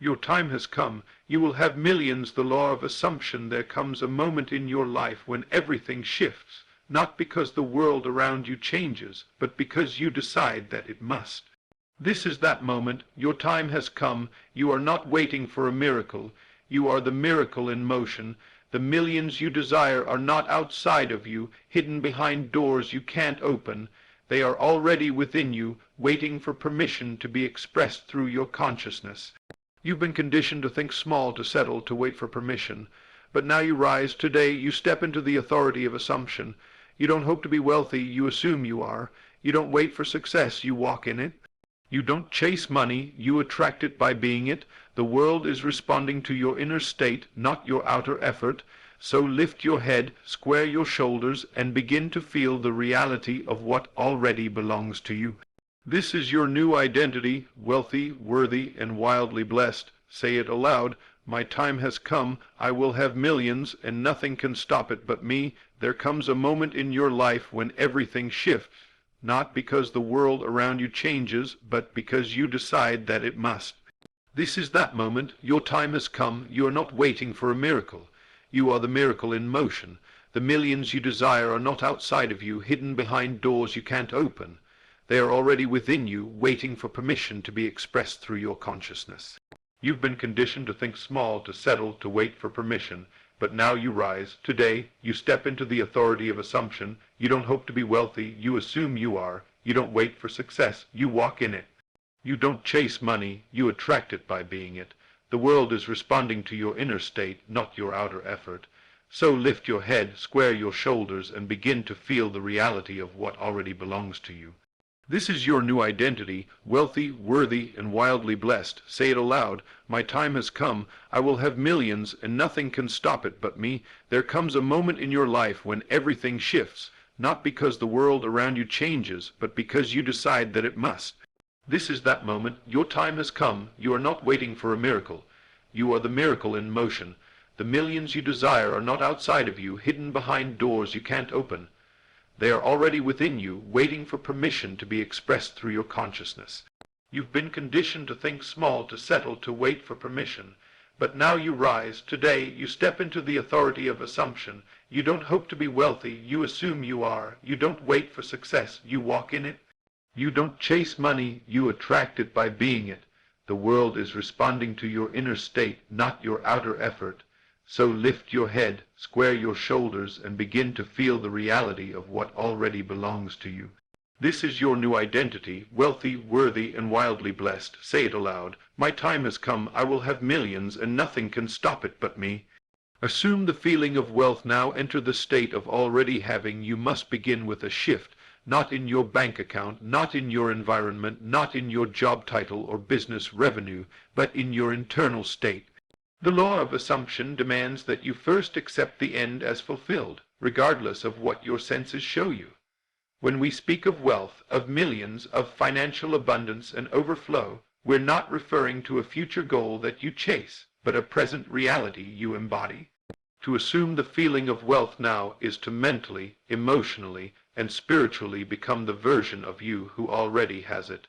Your time has come. You will have millions. The law of assumption. There comes a moment in your life when everything shifts, not because the world around you changes, but because you decide that it must. This is that moment. Your time has come. You are not waiting for a miracle. You are the miracle in motion. The millions you desire are not outside of you, hidden behind doors you can't open. They are already within you, waiting for permission to be expressed through your consciousness. You've been conditioned to think small, to settle, to wait for permission. But now you rise. Today you step into the authority of assumption. You don't hope to be wealthy, you assume you are. You don't wait for success, you walk in it. You don't chase money, you attract it by being it. The world is responding to your inner state, not your outer effort. So lift your head, square your shoulders, and begin to feel the reality of what already belongs to you. This is your new identity, wealthy, worthy, and wildly blessed. Say it aloud. My time has come. I will have millions, and nothing can stop it but me. There comes a moment in your life when everything shifts, not because the world around you changes, but because you decide that it must. This is that moment. Your time has come. You are not waiting for a miracle. You are the miracle in motion. The millions you desire are not outside of you, hidden behind doors you can't open. They are already within you, waiting for permission to be expressed through your consciousness. You've been conditioned to think small, to settle, to wait for permission. But now you rise. Today you step into the authority of assumption. You don't hope to be wealthy, you assume you are. You don't wait for success, you walk in it. You don't chase money, you attract it by being it. The world is responding to your inner state, not your outer effort. So lift your head, square your shoulders, and begin to feel the reality of what already belongs to you. This is your new identity, wealthy, worthy, and wildly blessed. Say it aloud. My time has come. I will have millions, and nothing can stop it but me. There comes a moment in your life when everything shifts, not because the world around you changes, but because you decide that it must. This is that moment. Your time has come. You are not waiting for a miracle. You are the miracle in motion. The millions you desire are not outside of you, hidden behind doors you can't open. They are already within you, waiting for permission to be expressed through your consciousness. You've been conditioned to think small, to settle, to wait for permission. But now you rise. Today you step into the authority of assumption. You don't hope to be wealthy, you assume you are. You don't wait for success, you walk in it. You don't chase money, you attract it by being it. The world is responding to your inner state, not your outer effort. So lift your head, square your shoulders, and begin to feel the reality of what already belongs to you. This is your new identity, wealthy, worthy, and wildly blessed. Say it aloud. My time has come. I will have millions, and nothing can stop it but me. Assume the feeling of wealth now. Enter the state of already having. You must begin with a shift, not in your bank account, not in your environment, not in your job title or business revenue, but in your internal state. The law of assumption demands that you first accept the end as fulfilled, regardless of what your senses show you. When we speak of wealth, of millions, of financial abundance and overflow, we're not referring to a future goal that you chase, but a present reality you embody. To assume the feeling of wealth now is to mentally, emotionally, and spiritually become the version of you who already has it.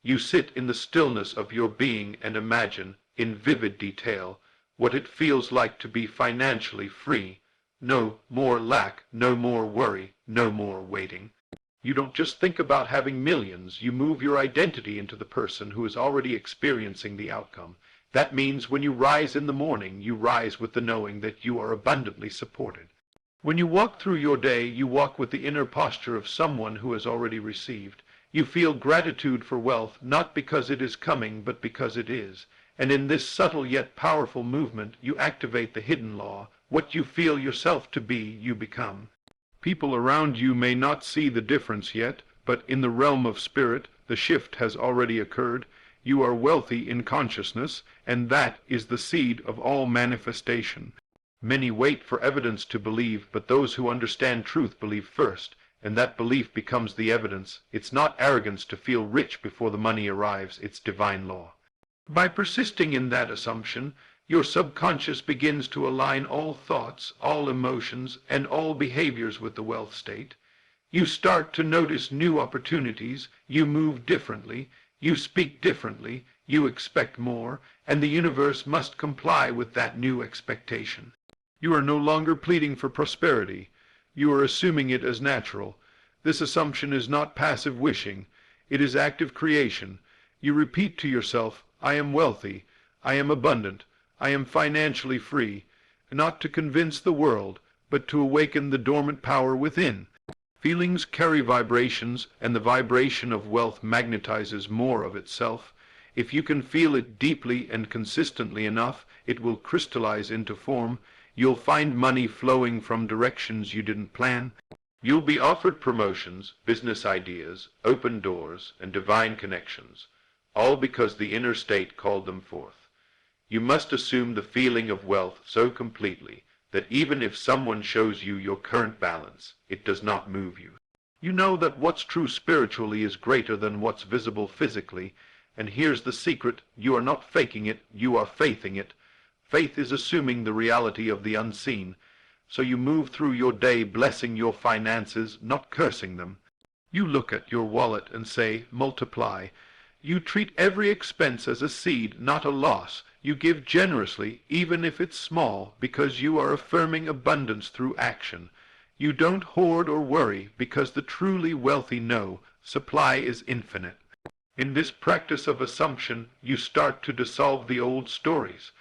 You sit in the stillness of your being and imagine, in vivid detail, what it feels like to be financially free. No more lack, no more worry, no more waiting. You don't just think about having millions, you move your identity into the person who is already experiencing the outcome. That means when you rise in the morning, you rise with the knowing that you are abundantly supported. When you walk through your day, you walk with the inner posture of someone who has already received. You feel gratitude for wealth, not because it is coming, but because it is. And in this subtle yet powerful movement, you activate the hidden law. What you feel yourself to be, you become. People around you may not see the difference yet, but in the realm of spirit, the shift has already occurred. You are wealthy in consciousness, and that is the seed of all manifestation. Many wait for evidence to believe, but those who understand truth believe first, and that belief becomes the evidence. It's not arrogance to feel rich before the money arrives, it's divine law. By persisting in that assumption, your subconscious begins to align all thoughts, all emotions, and all behaviors with the wealth state. You start to notice new opportunities, you move differently, You speak differently, you expect more, and the universe must comply with that new expectation. You are no longer pleading for prosperity. You are assuming it as natural. This assumption is not passive wishing. It is active creation. You repeat to yourself, I am wealthy, I am abundant, I am financially free, not to convince the world, but to awaken the dormant power within. Feelings carry vibrations, and the vibration of wealth magnetizes more of itself. If you can feel it deeply and consistently enough, it will crystallize into form. You'll find money flowing from directions you didn't plan. You'll be offered promotions, business ideas, open doors, and divine connections, all because the inner state called them forth. You must assume the feeling of wealth so completely that even if someone shows you your current balance, it does not move you. You know that what's true spiritually is greater than what's visible physically, and here's the secret: you are not faking it, you are faithing it. Faith is assuming the reality of the unseen, so you move through your day blessing your finances, not cursing them. You look at your wallet and say, multiply. You treat every expense as a seed, not a loss. You give generously, even if it's small, because you are affirming abundance through action. You don't hoard or worry, because the truly wealthy know supply is infinite. In this practice of assumption, you start to dissolve the old stories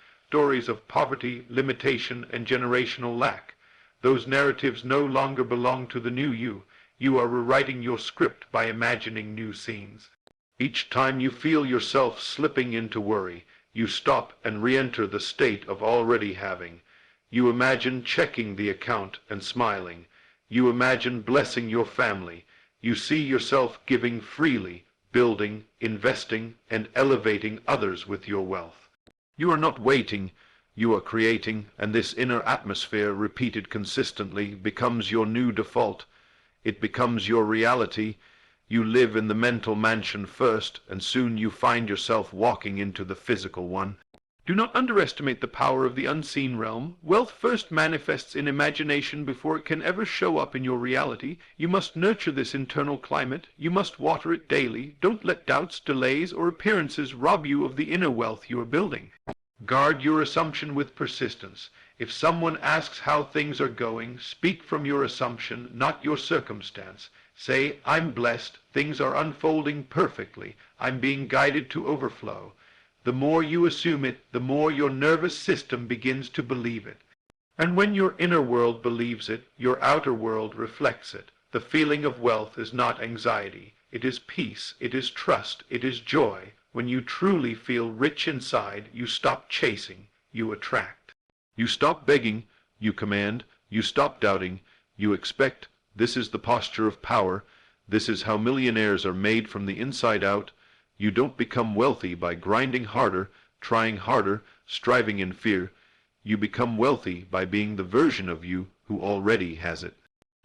of poverty, limitation, and generational lack. Those narratives no longer belong to the new you. You are rewriting your script by imagining new scenes. Each time you feel yourself slipping into worry, you stop and re-enter the state of already having. You imagine checking the account and smiling. You imagine blessing your family. You see yourself giving freely, building, investing, and elevating others with your wealth. You are not waiting, you are creating, and this inner atmosphere, repeated consistently, becomes your new default. It becomes your reality. You live in the mental mansion first, and soon you find yourself walking into the physical one. Do not underestimate the power of the unseen realm. Wealth first manifests in imagination before it can ever show up in your reality. You must nurture this internal climate. You must water it daily. Don't let doubts, delays, or appearances rob you of the inner wealth you are building. Guard your assumption with persistence. If someone asks how things are going, speak from your assumption, not your circumstance. Say, I'm blessed, things are unfolding perfectly, I'm being guided to overflow. The more you assume it, the more your nervous system begins to believe it. And when your inner world believes it, your outer world reflects it. The feeling of wealth is not anxiety. It is peace, it is trust, it is joy. When you truly feel rich inside, you stop chasing, you attract. You stop begging, you command, you stop doubting, you expect. This is the posture of power. This is how millionaires are made from the inside out. You don't become wealthy by grinding harder, trying harder, striving in fear. You become wealthy by being the version of you who already has it.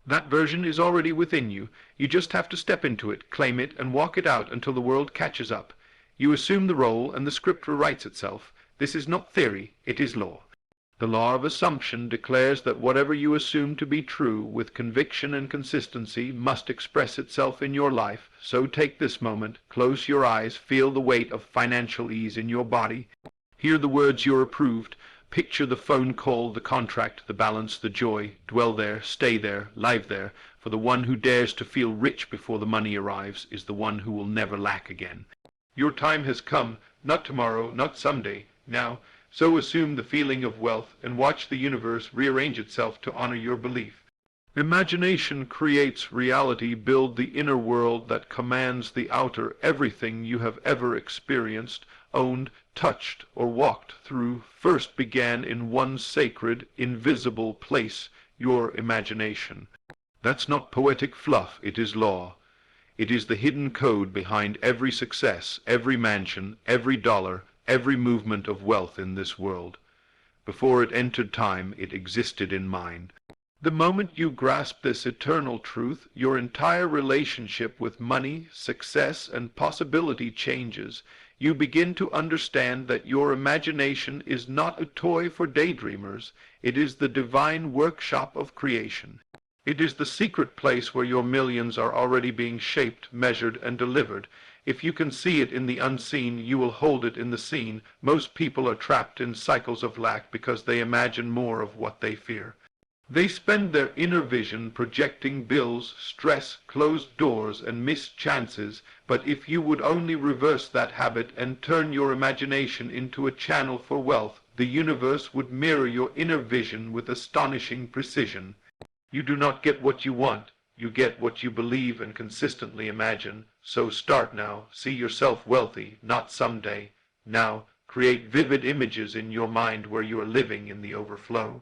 That version is already within you. You just have to step into it, claim it, and walk it out until the world catches up. You assume the role, and the script rewrites itself. This is not theory, it is law. The law of assumption declares that whatever you assume to be true with conviction and consistency must express itself in your life. So take this moment, close your eyes, feel the weight of financial ease in your body. Hear the words you're approved. Picture the phone call, the contract, the balance, the joy. Dwell there, stay there, live there, for the one who dares to feel rich before the money arrives is the one who will never lack again. Your time has come, not tomorrow, not someday, now. So assume the feeling of wealth and watch the universe rearrange itself to honor your belief. Imagination creates reality. Build the inner world that commands the outer. Everything you have ever experienced, owned, touched, or walked through first began in one sacred, invisible place, your imagination. That's not poetic fluff, it is law. It is the hidden code behind every success, every mansion, every dollar, every movement of wealth in this world. Before it entered time, it existed in mind. The moment you grasp this eternal truth, your entire relationship with money, success, and possibility changes. You begin to understand that your imagination is not a toy for daydreamers. It is the divine workshop of creation. It is the secret place where your millions are already being shaped, measured, and delivered. If you can see it in the unseen, you will hold it in the seen. Most people are trapped in cycles of lack because they imagine more of what they fear. They spend their inner vision projecting bills, stress, closed doors, and missed chances, but if you would only reverse that habit and turn your imagination into a channel for wealth, the universe would mirror your inner vision with astonishing precision. You do not get what you want. You get what you believe and consistently imagine. So start now. See yourself wealthy, not someday. Now, create vivid images in your mind where you are living in the overflow.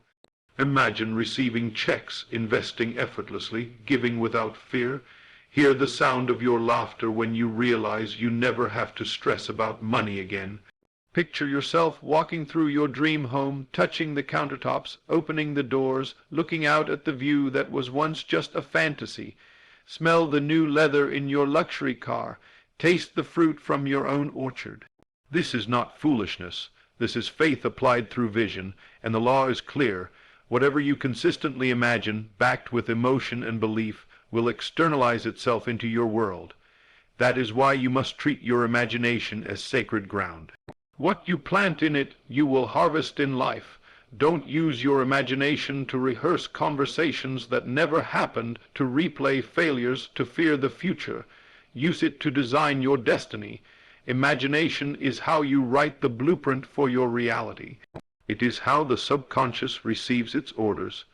Imagine receiving checks, investing effortlessly, giving without fear. Hear the sound of your laughter when you realize you never have to stress about money again. Picture yourself walking through your dream home, touching the countertops, opening the doors, looking out at the view that was once just a fantasy. Smell the new leather in your luxury car. Taste the fruit from your own orchard. This is not foolishness. This is faith applied through vision, and the law is clear. Whatever you consistently imagine, backed with emotion and belief, will externalize itself into your world. That is why you must treat your imagination as sacred ground. What you plant in it, you will harvest in life. Don't use your imagination to rehearse conversations that never happened, to replay failures, to fear the future. Use it to design your destiny. Imagination is how you write the blueprint for your reality. It is how the subconscious receives its orders.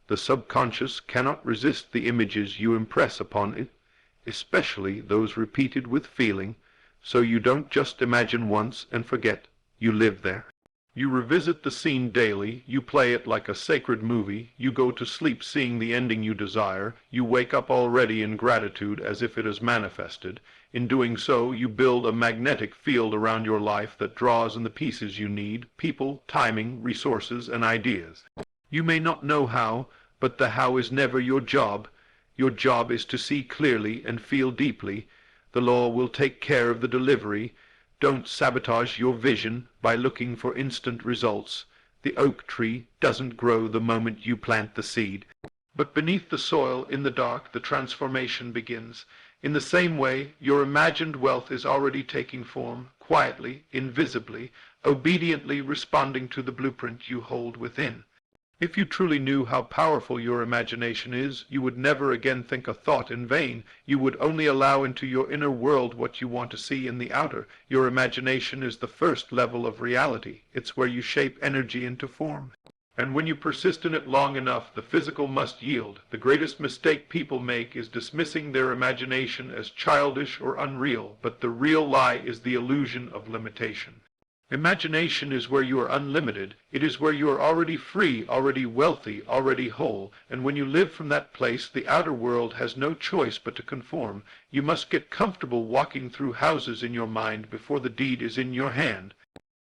The subconscious cannot resist the images you impress upon it, especially those repeated with feeling, so you don't just imagine once and forget. You live there. You revisit the scene daily, you play it like a sacred movie, you go to sleep seeing the ending you desire, you wake up already in gratitude as if it is manifested. In doing so, you build a magnetic field around your life that draws in the pieces you need, people, timing, resources, and ideas. You may not know how, but the how is never your job. Your job is to see clearly and feel deeply. The law will take care of the delivery. Don't sabotage your vision by looking for instant results. The oak tree doesn't grow the moment you plant the seed. But beneath the soil, in the dark, the transformation begins. In the same way, your imagined wealth is already taking form, quietly, invisibly, obediently responding to the blueprint you hold within. If you truly knew how powerful your imagination is, you would never again think a thought in vain. You would only allow into your inner world what you want to see in the outer. Your imagination is the first level of reality. It's where you shape energy into form. And when you persist in it long enough, the physical must yield. The greatest mistake people make is dismissing their imagination as childish or unreal, but the real lie is the illusion of limitation. Imagination is where you are unlimited. It is where you are already free, already wealthy, already whole. And when you live from that place, the outer world has no choice but to conform. You must get comfortable walking through houses in your mind before the deed is in your hand.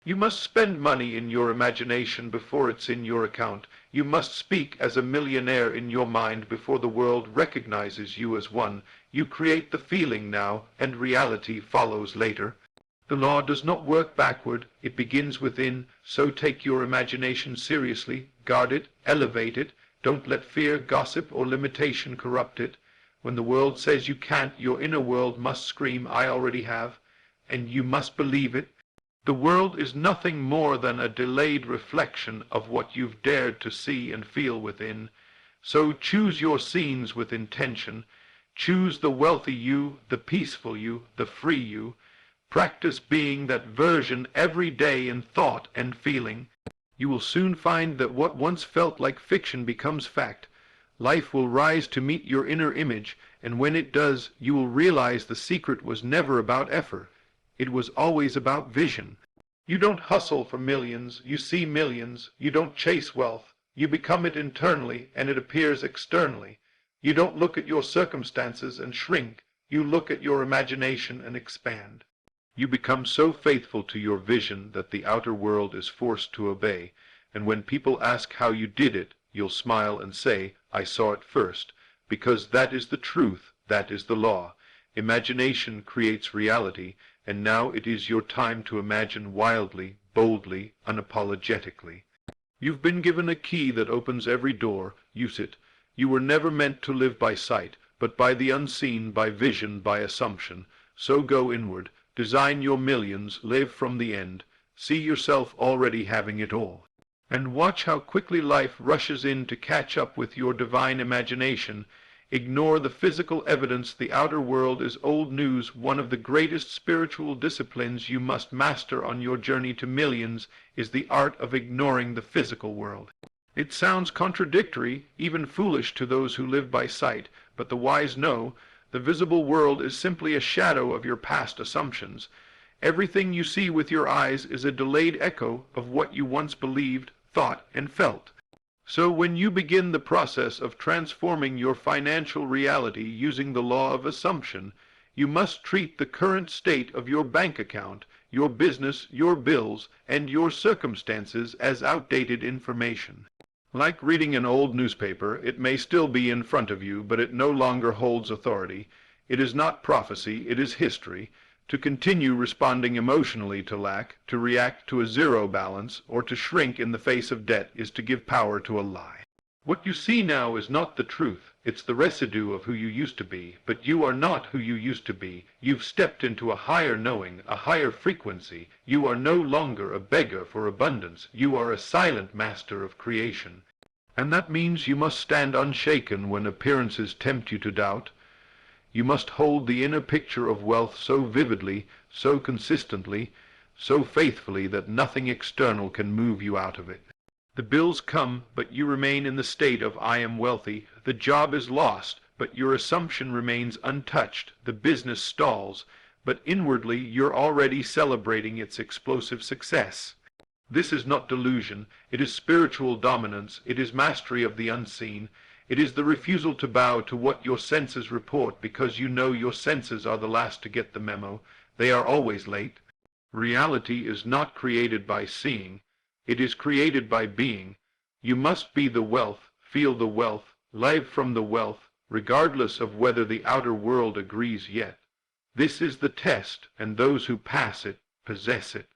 You must spend money in your imagination before it's in your account. You must speak as a millionaire in your mind before the world recognizes you as one. You create the feeling now, and reality follows later. The law does not work backward, it begins within, so take your imagination seriously, guard it, elevate it, don't let fear, gossip, or limitation corrupt it. When the world says you can't, your inner world must scream, I already have, and you must believe it. The world is nothing more than a delayed reflection of what you've dared to see and feel within. So choose your scenes with intention. Choose the wealthy you, the peaceful you, the free you. Practice being that version every day in thought and feeling. You will soon find that what once felt like fiction becomes fact. Life will rise to meet your inner image, and when it does, you will realize the secret was never about effort. It was always about vision. You don't hustle for millions, you see millions. You don't chase wealth. You become it internally, and it appears externally. You don't look at your circumstances and shrink. You look at your imagination and expand. You become so faithful to your vision that the outer world is forced to obey, and when people ask how you did it, you'll smile and say, I saw it first, because that is the truth, that is the law. Imagination creates reality, and now it is your time to imagine wildly, boldly, unapologetically. You've been given a key that opens every door. Use it. You were never meant to live by sight, but by the unseen, by vision, by assumption. So go inward, design your millions, live from the end, see yourself already having it all. And watch how quickly life rushes in to catch up with your divine imagination. Ignore the physical evidence. The outer world is old news. One of the greatest spiritual disciplines you must master on your journey to millions is the art of ignoring the physical world. It sounds contradictory, even foolish to those who live by sight, but the wise know the visible world is simply a shadow of your past assumptions. Everything you see with your eyes is a delayed echo of what you once believed, thought, and felt. So when you begin the process of transforming your financial reality using the law of assumption, you must treat the current state of your bank account, your business, your bills, and your circumstances as outdated information. Like reading an old newspaper, it may still be in front of you, but it no longer holds authority. It is not prophecy, it is history. To continue responding emotionally to lack, to react to a zero balance, or to shrink in the face of debt is to give power to a lie. What you see now is not the truth. It's the residue of who you used to be. But you are not who you used to be. You've stepped into a higher knowing, a higher frequency. You are no longer a beggar for abundance. You are a silent master of creation. And that means you must stand unshaken when appearances tempt you to doubt. You must hold the inner picture of wealth so vividly, so consistently, so faithfully that nothing external can move you out of it. The bills come, but you remain in the state of I am wealthy. The job is lost, but your assumption remains untouched. The business stalls, but inwardly you're already celebrating its explosive success. This is not delusion. It is spiritual dominance. It is mastery of the unseen. It is the refusal to bow to what your senses report because you know your senses are the last to get the memo. They are always late. Reality is not created by seeing. It is created by being. You must be the wealth, feel the wealth, live from the wealth, regardless of whether the outer world agrees yet. This is the test, and those who pass it possess it.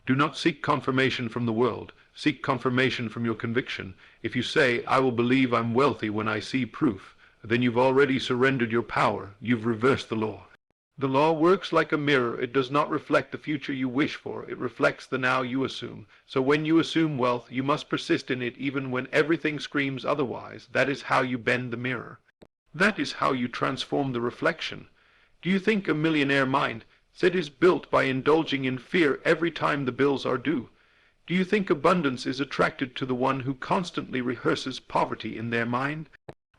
Do not seek confirmation from the world. Seek confirmation from your conviction. If you say, I will believe I'm wealthy when I see proof, then you've already surrendered your power. You've reversed the law. The law works like a mirror. It does not reflect the future you wish for. It reflects the now you assume. So when you assume wealth, you must persist in it even when everything screams otherwise. That is how you bend the mirror. That is how you transform the reflection. Do you think a millionaire mind is built by indulging in fear every time the bills are due? Do you think abundance is attracted to the one who constantly rehearses poverty in their mind?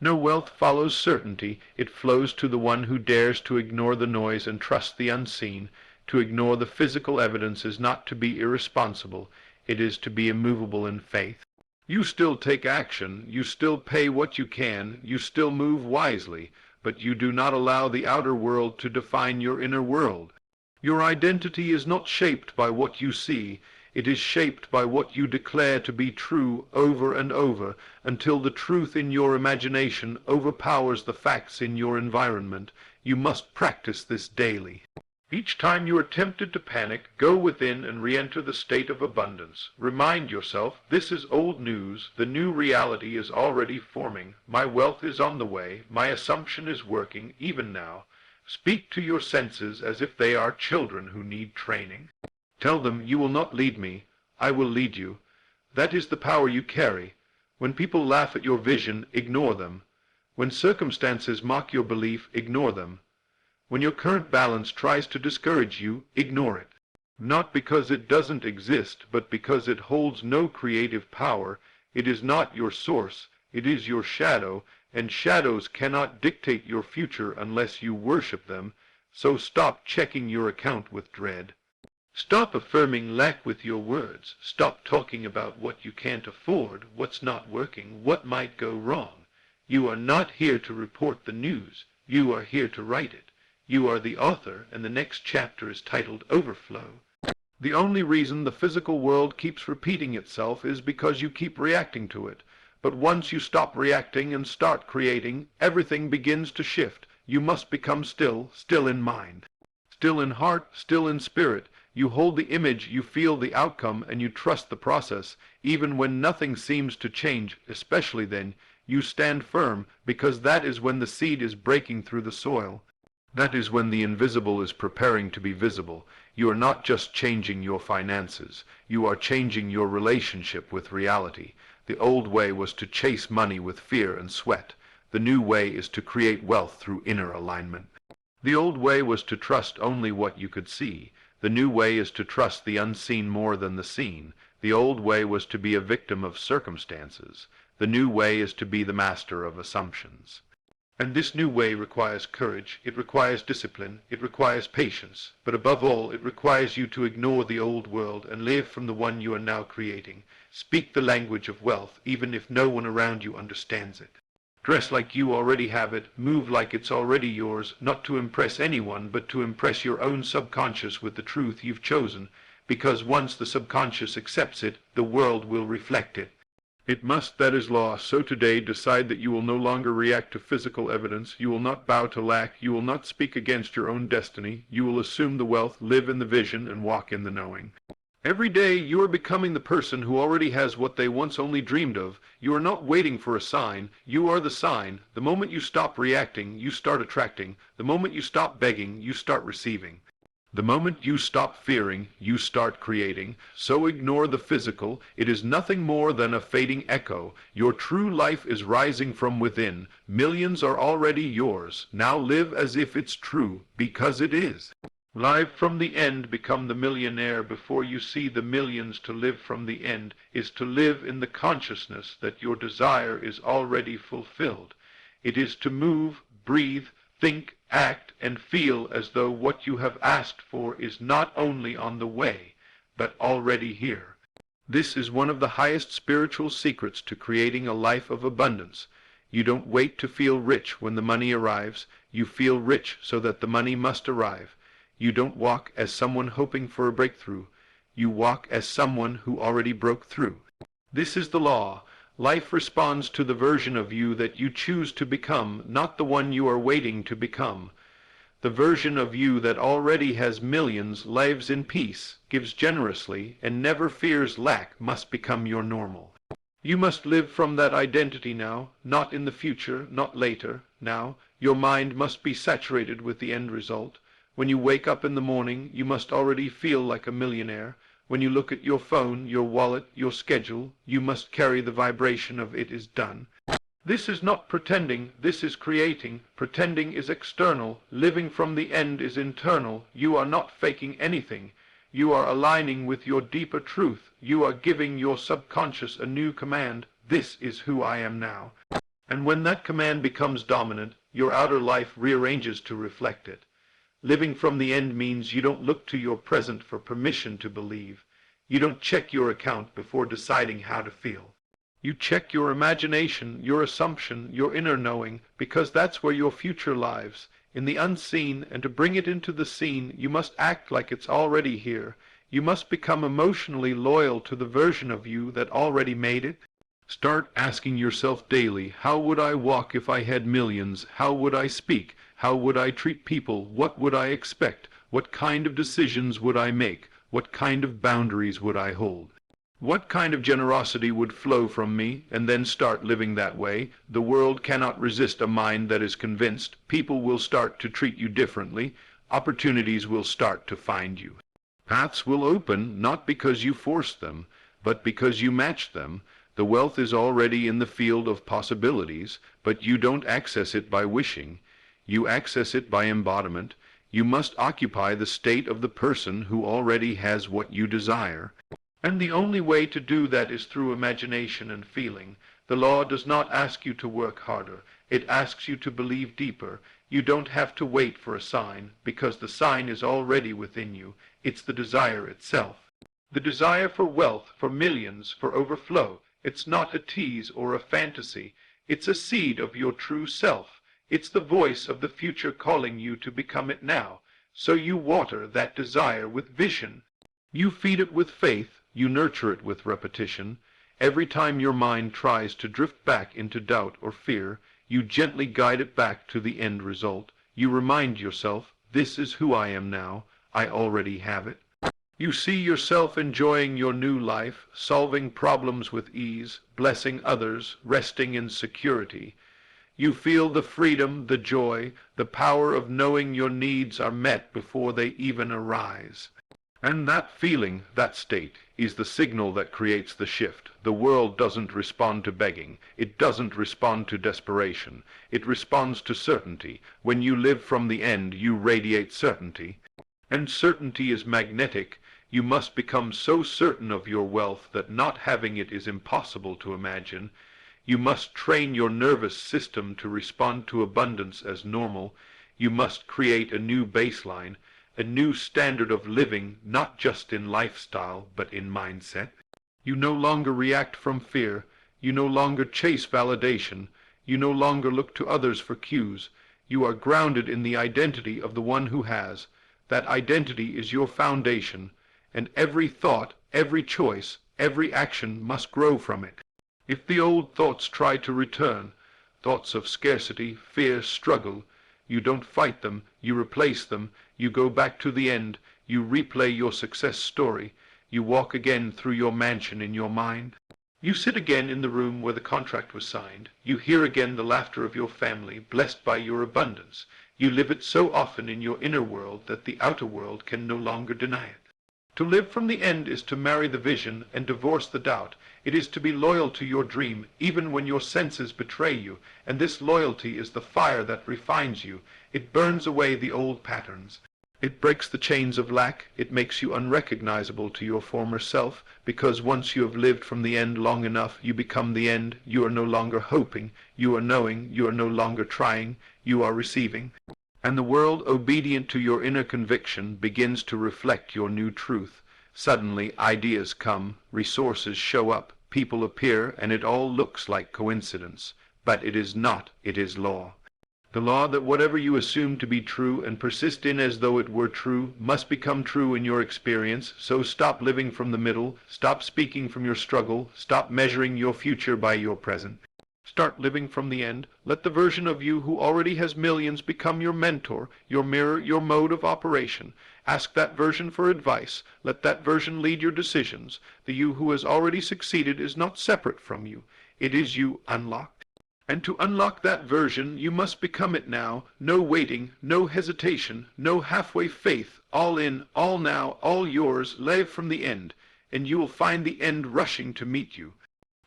No wealth follows certainty. It flows to the one who dares to ignore the noise and trust the unseen. To ignore the physical evidence is not to be irresponsible. It is to be immovable in faith. You still take action. You still pay what you can. You still move wisely. But you do not allow the outer world to define your inner world. Your identity is not shaped by what you see. It is shaped by what you declare to be true over and over, until the truth in your imagination overpowers the facts in your environment. You must practice this daily. Each time you are tempted to panic, go within and re-enter the state of abundance. Remind yourself, this is old news. The new reality is already forming. My wealth is on the way. My assumption is working, even now. Speak to your senses as if they are children who need training. Tell them, you will not lead me, I will lead you. That is the power you carry. When people laugh at your vision, ignore them. When circumstances mock your belief, ignore them. When your current balance tries to discourage you, ignore it. Not because it doesn't exist, but because it holds no creative power. It is not your source, it is your shadow, and shadows cannot dictate your future unless you worship them. So stop checking your account with dread. Stop affirming lack with your words. Stop talking about what you can't afford, what's not working, what might go wrong. You are not here to report the news. You are here to write it. You are the author, and the next chapter is titled Overflow. The only reason the physical world keeps repeating itself is because you keep reacting to it. But once you stop reacting and start creating, everything begins to shift. You must become still, still in mind. Still in heart, still in spirit. You hold the image, you feel the outcome, and you trust the process. Even when nothing seems to change, especially then, you stand firm, because that is when the seed is breaking through the soil. That is when the invisible is preparing to be visible. You are not just changing your finances, you are changing your relationship with reality. The old way was to chase money with fear and sweat. The new way is to create wealth through inner alignment. The old way was to trust only what you could see. The new way is to trust the unseen more than the seen. The old way was to be a victim of circumstances. The new way is to be the master of assumptions. And this new way requires courage, it requires discipline, it requires patience, but above all it requires you to ignore the old world and live from the one you are now creating. Speak the language of wealth, even if no one around you understands it. Dress like you already have it, move like it's already yours, not to impress anyone, but to impress your own subconscious with the truth you've chosen, because once the subconscious accepts it, the world will reflect it. It must, that is law. So today decide that you will no longer react to physical evidence, you will not bow to lack, you will not speak against your own destiny, you will assume the wealth, live in the vision, and walk in the knowing. Every day you are becoming the person who already has what they once only dreamed of. You are not waiting for a sign, you are the sign. The moment you stop reacting, you start attracting. The moment you stop begging, you start receiving. The moment you stop fearing, you start creating. So ignore the physical. It is nothing more than a fading echo. Your true life is rising from within. Millions are already yours. Now live as if it's true, because it is. Live from the end, become the millionaire before you see the millions. To live from the end is to live in the consciousness that your desire is already fulfilled. It is to move, breathe, think, act, and feel as though what you have asked for is not only on the way, but already here. This is one of the highest spiritual secrets to creating a life of abundance. You don't wait to feel rich when the money arrives. You feel rich so that the money must arrive. You don't walk as someone hoping for a breakthrough. You walk as someone who already broke through. This is the law. Life responds to the version of you that you choose to become, not the one you are waiting to become. The version of you that already has millions, lives in peace, gives generously, and never fears lack must become your normal. You must live from that identity now, not in the future, not later, now. Your mind must be saturated with the end result. When you wake up in the morning, you must already feel like a millionaire. When you look at your phone, your wallet, your schedule, you must carry the vibration of it is done. This is not pretending, this is creating. Pretending is external, living from the end is internal. You are not faking anything. You are aligning with your deeper truth. You are giving your subconscious a new command. This is who I am now. And when that command becomes dominant, your outer life rearranges to reflect it. Living from the end means you don't look to your present for permission to believe. You don't check your account before deciding how to feel. You check your imagination, your assumption, your inner knowing, because that's where your future lies, in the unseen, and to bring it into the seen, you must act like it's already here. You must become emotionally loyal to the version of you that already made it. Start asking yourself daily, how would I walk if I had millions? How would I speak? How would I treat people? What would I expect? What kind of decisions would I make? What kind of boundaries would I hold? What kind of generosity would flow from me? And then start living that way. The world cannot resist a mind that is convinced. People will start to treat you differently. Opportunities will start to find you. Paths will open, not because you force them, but because you match them. The wealth is already in the field of possibilities, but you don't access it by wishing. You access it by embodiment. You must occupy the state of the person who already has what you desire. And the only way to do that is through imagination and feeling. The law does not ask you to work harder. It asks you to believe deeper. You don't have to wait for a sign, because the sign is already within you. It's the desire itself. The desire for wealth, for millions, for overflow. It's not a tease or a fantasy. It's a seed of your true self. It's the voice of the future calling you to become it now. So you water that desire with vision. You feed it with faith. You nurture it with repetition. Every time your mind tries to drift back into doubt or fear, you gently guide it back to the end result. You remind yourself, this is who I am now. I already have it. You see yourself enjoying your new life, solving problems with ease, blessing others, resting in security. You feel the freedom, the joy, the power of knowing your needs are met before they even arise. And that feeling, that state, is the signal that creates the shift. The world doesn't respond to begging. It doesn't respond to desperation. It responds to certainty. When you live from the end, you radiate certainty. And certainty is magnetic. You must become so certain of your wealth that not having it is impossible to imagine. You must train your nervous system to respond to abundance as normal. You must create a new baseline, a new standard of living, not just in lifestyle, but in mindset. You no longer react from fear. You no longer chase validation. You no longer look to others for cues. You are grounded in the identity of the one who has. That identity is your foundation, and every thought, every choice, every action must grow from it. If the old thoughts try to return, thoughts of scarcity, fear, struggle, you don't fight them, you replace them, you go back to the end, you replay your success story, you walk again through your mansion in your mind. You sit again in the room where the contract was signed. You hear again the laughter of your family, blessed by your abundance. You live it so often in your inner world that the outer world can no longer deny it. To live from the end is to marry the vision and divorce the doubt. It is to be loyal to your dream, even when your senses betray you, and this loyalty is the fire that refines you. It burns away the old patterns. It breaks the chains of lack. It makes you unrecognizable to your former self, because once you have lived from the end long enough, you become the end. You are no longer hoping. You are knowing. You are no longer trying. You are receiving. And the world, obedient to your inner conviction, begins to reflect your new truth. Suddenly ideas come, resources show up, people appear, and it all looks like coincidence. But it is not, it is law. The law that whatever you assume to be true and persist in as though it were true must become true in your experience. So stop living from the middle, stop speaking from your struggle, stop measuring your future by your present. Start living from the end. Let the version of you who already has millions become your mentor, your mirror, your mode of operation. Ask that version for advice. Let that version lead your decisions. The you who has already succeeded is not separate from you. It is you unlocked. And to unlock that version, you must become it now. No waiting, no hesitation, no halfway faith. All in, all now, all yours. Live from the end, and you will find the end rushing to meet you.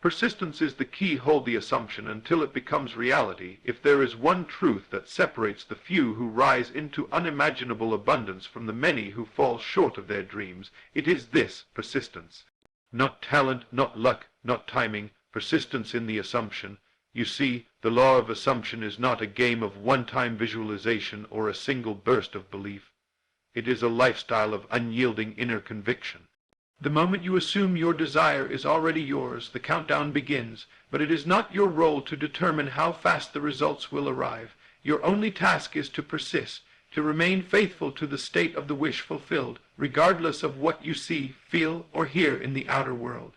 Persistence is the key. Hold the assumption until it becomes reality. If there is one truth that separates the few who rise into unimaginable abundance from the many who fall short of their dreams, it is this: persistence. Not talent, not luck, not timing, persistence in the assumption. You see, the law of assumption is not a game of one-time visualization or a single burst of belief. It is a lifestyle of unyielding inner conviction. The moment you assume your desire is already yours, the countdown begins, but it is not your role to determine how fast the results will arrive. Your only task is to persist, to remain faithful to the state of the wish fulfilled, regardless of what you see, feel, or hear in the outer world.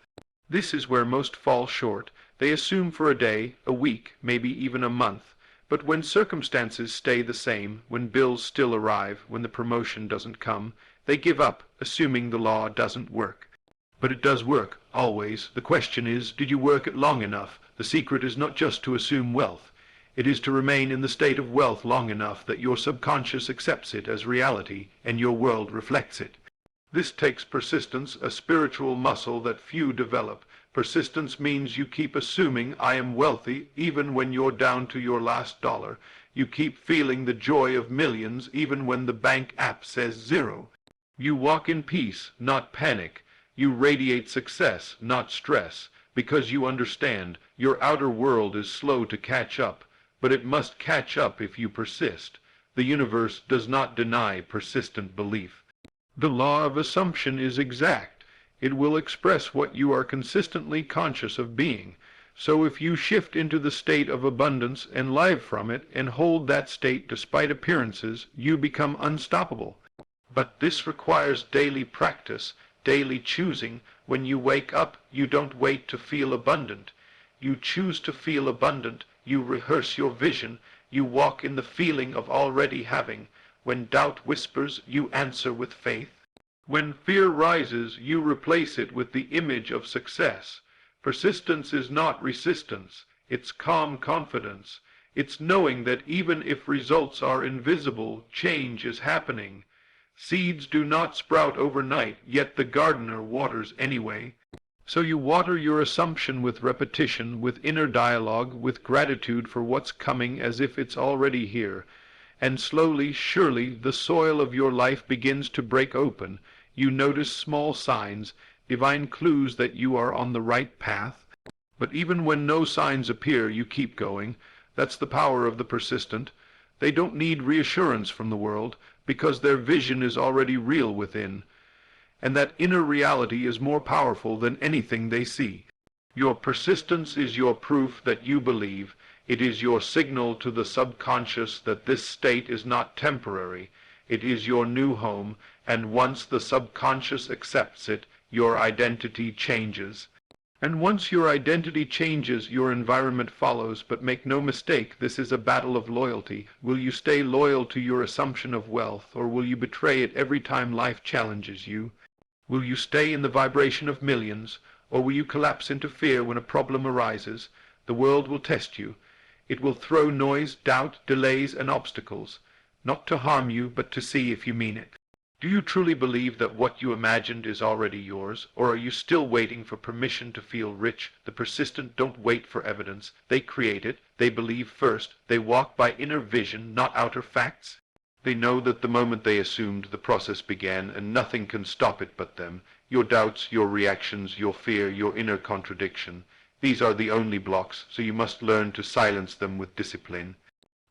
This is where most fall short. They assume for a day, a week, maybe even a month. But when circumstances stay the same, when bills still arrive, when the promotion doesn't come, they give up, assuming the law doesn't work. But it does work, always. The question is, did you work it long enough? The secret is not just to assume wealth. It is to remain in the state of wealth long enough that your subconscious accepts it as reality, and your world reflects it. This takes persistence, a spiritual muscle that few develop. Persistence means you keep assuming I am wealthy even when you're down to your last dollar. You keep feeling the joy of millions even when the bank app says zero. You walk in peace, not panic. You radiate success, not stress, because you understand your outer world is slow to catch up, but it must catch up if you persist. The universe does not deny persistent belief. The law of assumption is exact. It will express what you are consistently conscious of being. So if you shift into the state of abundance and live from it and hold that state despite appearances, you become unstoppable. But this requires daily practice, daily choosing. When you wake up, you don't wait to feel abundant. You choose to feel abundant. You rehearse your vision. You walk in the feeling of already having. When doubt whispers, you answer with faith. When fear rises, you replace it with the image of success. Persistence is not resistance. It's calm confidence. It's knowing that even if results are invisible, change is happening. Seeds do not sprout overnight, yet the gardener waters anyway. So you water your assumption with repetition, with inner dialogue, with gratitude for what's coming as if it's already here. And slowly, surely, the soil of your life begins to break open. You notice small signs, divine clues that you are on the right path. But even when no signs appear, you keep going. That's the power of the persistent. They don't need reassurance from the world, because their vision is already real within. And that inner reality is more powerful than anything they see. Your persistence is your proof that you believe. It is your signal to the subconscious that this state is not temporary. It is your new home, and once the subconscious accepts it, your identity changes. And once your identity changes, your environment follows, but make no mistake, this is a battle of loyalty. Will you stay loyal to your assumption of wealth, or will you betray it every time life challenges you? Will you stay in the vibration of millions, or will you collapse into fear when a problem arises? The world will test you. It will throw noise, doubt, delays, and obstacles, not to harm you, but to see if you mean it. Do you truly believe that what you imagined is already yours, or are you still waiting for permission to feel rich? The persistent don't wait for evidence. They create it. They believe first. They walk by inner vision, not outer facts. They know that the moment they assumed, the process began, and nothing can stop it but them. Your doubts, your reactions, your fear, your inner contradiction. These are the only blocks, so you must learn to silence them with discipline.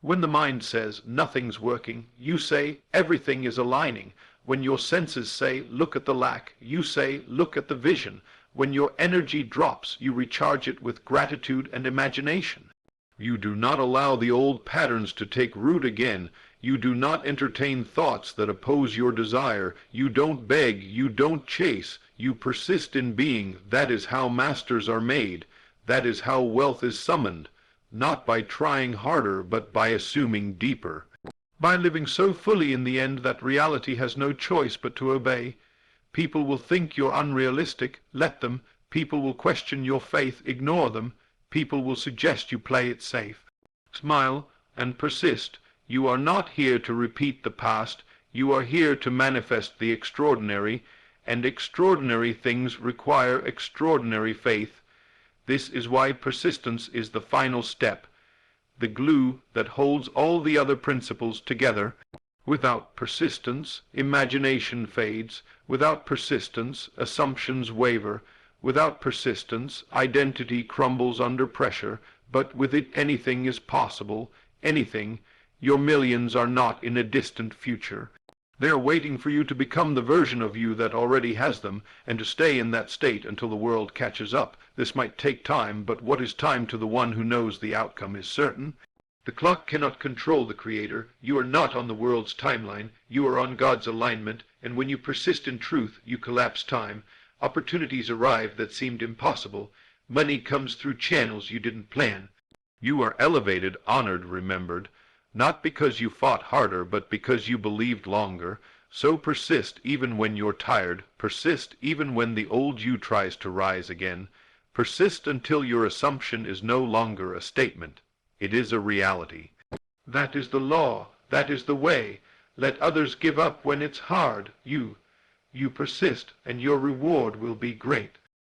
When the mind says, nothing's working, you say, everything is aligning. When your senses say, look at the lack, you say, look at the vision. When your energy drops, you recharge it with gratitude and imagination. You do not allow the old patterns to take root again. You do not entertain thoughts that oppose your desire. You don't beg, you don't chase. You persist in being. That is how masters are made. That is how wealth is summoned. Not by trying harder, but by assuming deeper. By living so fully in the end that reality has no choice but to obey. People will think you're unrealistic. Let them. People will question your faith. Ignore them. People will suggest you play it safe. Smile and persist. You are not here to repeat the past. You are here to manifest the extraordinary, and extraordinary things require extraordinary faith. This is why persistence is the final step, the glue that holds all the other principles together. Without persistence, imagination fades. Without persistence, assumptions waver. Without persistence, identity crumbles under pressure. But with it anything is possible, anything. Your millions are not in a distant future. They are waiting for you to become the version of you that already has them, and to stay in that state until the world catches up. This might take time, but what is time to the one who knows the outcome is certain? The clock cannot control the Creator. You are not on the world's timeline. You are on God's alignment, and when you persist in truth, you collapse time. Opportunities arrive that seemed impossible. Money comes through channels you didn't plan. You are elevated, honored, remembered. Not because you fought harder, but because you believed longer. So persist even when you're tired. Persist even when the old you tries to rise again. Persist until your assumption is no longer a statement. It is a reality. That is the law. That is the way. Let others give up when it's hard. You persist, and your reward will be great.